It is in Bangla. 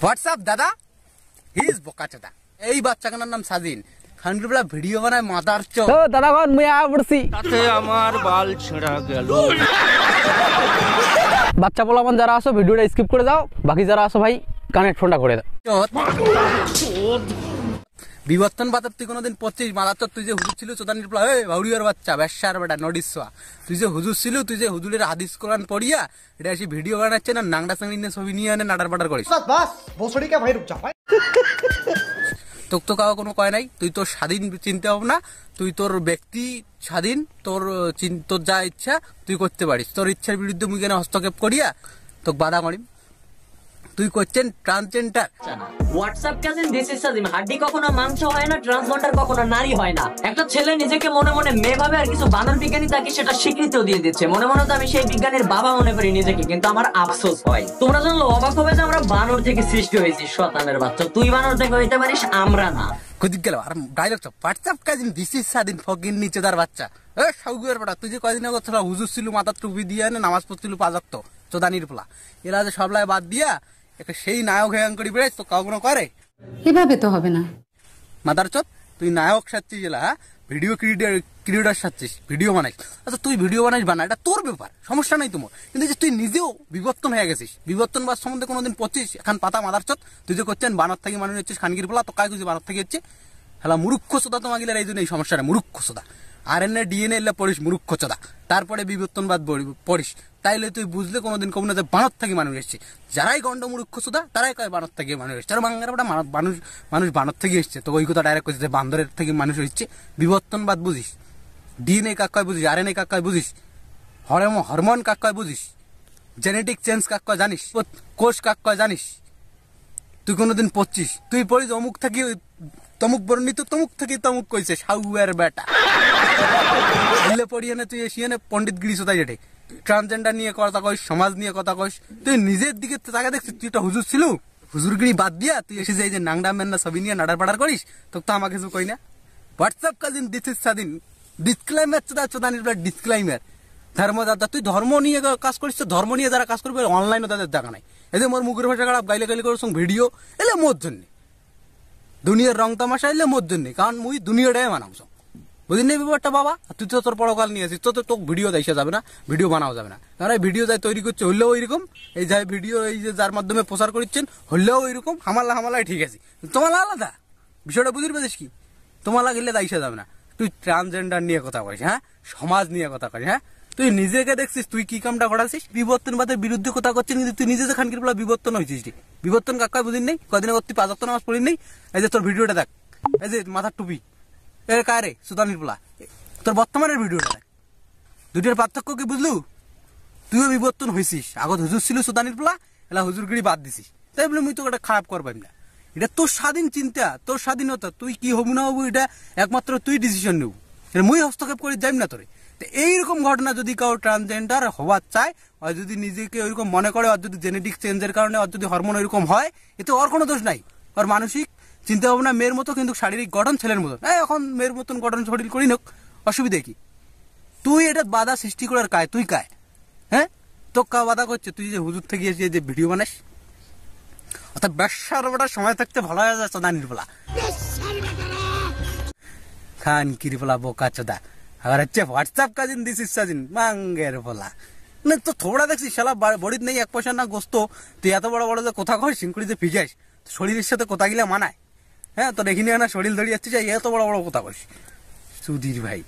হোয়াটসঅ্যাপ দাদা হিজ বোকাচোদা। এই বাচ্চাটার নাম স্বাধীন, খানকিরবেলা ভিডিও বানায় মাদার চো। দাদা কন মুই আয়া পড়ছি, তাতে আমার বাল ছেঁড়া গেল। বাচ্চা পোলাপান যারা আসো ভিডিওটা স্কিপ করে দাও, বাকি যারা আসো ভাই কানেকশনটা করে দাও। বিবর্তন বাতার তুই কোনোদিন পড়ছিস মাদার চোদ? তুই যে হুজুর ছিল চোদানির পোলা, ভাউরিয়ার বাচ্চা ব্যবসার বেটা নডিসা, তুই যে হুজুর ছিল, তুই যে হুজুরের হাদিস কোরআন পড়িয়া এটা এসে ভিডিও বানাচ্ছে না, নাংডা সাংড়ি নিয়ে ছবি নিয়ে এনে নাটার বাটার করিস। তোক তো কাউ কোনো কয় নাই, তুই তোর স্বাধীন চিন্তা ভাবনা, তুই তোর ব্যক্তি স্বাধীন, তোর তোর যা ইচ্ছা তুই করতে পারিস। তোর ইচ্ছার বিরুদ্ধে মুই কেন হস্তক্ষেপ করিয়া তোকে বাধা করিম? তুই করছেন transgender. WhatsApp cousin this is Sajim. হাড্ডি কখনো মাংস হয় না, ট্রান্সজেন্ডার কখনো নারী হয় না। একটা ছেলে নিজেকে মনে মনে মেয়ে ভাবে, আর কিছু বানর বিজ্ঞানী তাকে সেটা স্বীকৃতিও দিয়ে দিচ্ছে। মনে মনে তো আমি সেই বিজ্ঞানীর বাবা মনে করি নিজেকে, কিন্তু আমার আফসোস হয়। তোমরা জানলো অবাক হবে যে আমরা বানর থেকে সৃষ্টি হয়েছি। শয়তানের বাচ্চা, তুই বানর থেকে হইতে পারিস, আমরা না। খুদিক গেল আর direct WhatsApp cousin this is Swadhin Fakir নিচে তার বাচ্চা। সাউগুয়ের বেটা, তুই যে কয়দিন আগে তোরা হুজুর ছিল, মাথার টুপি দিয়ে এনে নামাজ পড়ছিল 5 ওয়াক্ত, চোদানির পোলা, এরা যে সবলাই বাদ দিয়া একটা সেই নায়ক হ্যাং করি বেড়ে তো কাউকে করে। এভাবে তো হবে না মাদার চোদ, তুই নায়ক সাচ্ছিস এলা, ভিডিও ক্রিয়েটার সাচ্ছিস, ভিডিও বানাইস। আচ্ছা তুই ভিডিও বানাইস বানা, এটা তোর ব্যাপার, সমস্যা নাই তোমার, কিন্তু যে তুই নিজেও বিবর্তন হয়ে গেছিস। বিবর্তনবাদ সম্বন্ধে কোনোদিন পড়ছিস? এখন পাতা মাদার চোদ, তুই যে করছেন বানর থেকে মানুষ হচ্ছিস খানকির পোলা, তো কাজ করছিস বানর থেকে হচ্ছে হেলা মুরুক্ষ সোদা। তোমাকে এই জন্য এই সমস্যাটা মুরুক্ষ সোদা। RNA DNA এলে পড়িস মুরুক্ষ চোদা, তারপরে বিবর্তনবাদ পড়িস, তাইলে তুই বুঝলে কোনোদিন কম না যে বানর থেকে মানুষ এসছে। যারাই গন্ড মুরুক্ষ সোদা তারাই কয় বানর থেকে মানুষ এসছে। আর বাংলার ওটা মানুষ বানর থেকে এসছে, তো ওই কথা ডাইরেক্ট করছে যে বান্দরের থেকে মানুষ হচ্ছে। বিবর্তনবাদ বুঝিস, DNA কাক কয় বুঝিস, RNA কাক কয় বুঝিস, হরমোন কাক কয় বুঝিস, জেনেটিক চেঞ্জ কাক কয় জানিস, কোষ কাক কয় জানিস? তুই কোনোদিন পড়ছিস? তুই পড়িস অমুক থেকে তমুক বর্ণিত, তমুক থেকে তমুক কইছে সাউয়ের বেটা। দিলে পড়িয়ে না তুই এসিয়ে না পন্ডিত গিরিশ তাই যেটে ট্রান্সজেন্ডার নিয়ে কথা কইস, সমাজ নিয়ে কথা কইস। তুই নিজের দিকে তাকে দেখছিস, তুই একটা হুজুর ছিল, হুজুরগিরি বাদ দিয়া তুই এসে যাই যে নাংডা মেন্না ছবি নিয়ে নাড়ার পাড়ার করিস, তোকে তো আমাকে কিছু কই না। হোয়াটসঅ্যাপ কাজিন দিস ইজ স্বাধীন, ডিসক্লাইমার চোদানির ডিসক্লাইমার। ধর্মদাদা, তুই ধর্ম নিয়ে কাজ করিস, তো ধর্ম নিয়ে যারা কাজ করবে অনলাইনে তাদের দেখা নাই। এই যে মোর মুখের ভাষা খারাপ গাইলে করছ ভিডিও এলে মোর জন্য, দুনিয়ার রং তামাশা এলে মোর জন্য, কারণ মুই দুনিয়াটাই মানাবছ, বুঝলি না ব্যাপারটা বাবা? তুই তো তোর পরকাল নিয়ে আসিস, তো তোকে ভিডিও দেখানো যাবে না, ভিডিও বানাও যাবে না, কারণ এই ভিডিও যাই তৈরি করছে হলেও ওইরকম, এই যাই ভিডিও এই যে যার মাধ্যমে প্রচার করছেন হলেও ওইরকম। হামালাই ঠিক আছে, তোমার আলাদা বিষয়টা বুঝতে পেরেছিস কি? তোমার লাগলে দাইসা যাবে না। তুই ট্রান্সজেন্ডার নিয়ে কথা করিস, হ্যাঁ, সমাজ নিয়ে কথা করিস, হ্যাঁ, তুই নিজেকে দেখছিস তুই কি কামটা করাছিস? বিবর্তনবাদের বিরুদ্ধে কথা করছিস, কিন্তু তুই নিজে যে খানকির পোলা বিবর্তন হয়েছিস। বিবর্তন কাকা বুঝিন নেই, কদিন তুই 5 ওয়াক্ত নামাজ পড়িস নেই। এই যে তোর ভিডিওটা দেখ, এই যে মাথার টুপি, এ কারে সুদানির পোলা, তোর বর্তমানের ভিডিওটা দেখ, দুটোর পার্থক্য কি বুঝলু? তুইও বিবর্তন হয়েছিস, আগত হুজুর ছিল সুদানির পোলা, এলা হুজুরগিরি বাদ দিছিস, তাই বলে মুই তো এটা খারাপ করবাম না। এটা তোর স্বাধীন চিন্তা, তোর স্বাধীনতা, তুই কি হবু না হবু এটা একমাত্র তুই ডিসিশন নেব, এটা মুই হস্তক্ষেপ করে যাইম না তোরে। এইরকম ঘটনা যদি কাউ ট্রান্সজেন্ডার হওয়ার চায়, আর যদি নিজেকে ওইরকম মনে করে, আর যদি জেনেটিক চেঞ্জের কারণে আর যদি হরমোন ওইরকম হয়, এতে ওর কোনো দোষ নাই। ওর মানসিক চিন্তা ভাবনা মেয়ের মতো, কিন্তু শারীরিক গঠন ছেলের মতন। এখন মেয়ের মতন গঠন শরীর করি নোক, অসুবিধা কি? তুই এটা বাধা সৃষ্টি করার কায়, তুই কায়? হ্যাঁ, তো কা বাধা করছে? তুই যে হুজুর থেকে এসে যে ভিডিও বানাস, অর্থাৎ ব্যবসার বেটার সময় থাকতে ভালো হয়ে যাচ্ছে দানির বলা খান কিরি বলা বোকা চোদা। আর হচ্ছে WhatsApp cousin this is Sajin মাঙ্গের বলা না, তো থোড়া দেখছিস শালা বডিত নেই 1 পয়সা না গোস্ত, তুই এত বড় বড় যে কথা কয় সিঙ্কুড়িতে ফিজাইস, শরীরের সাথে কথা গিলা মানায়? হ্যাঁ, তোর এখানে না শরীর ধরে যাচ্ছে, এত বড় বড় কথা কইস সুধীর ভাই।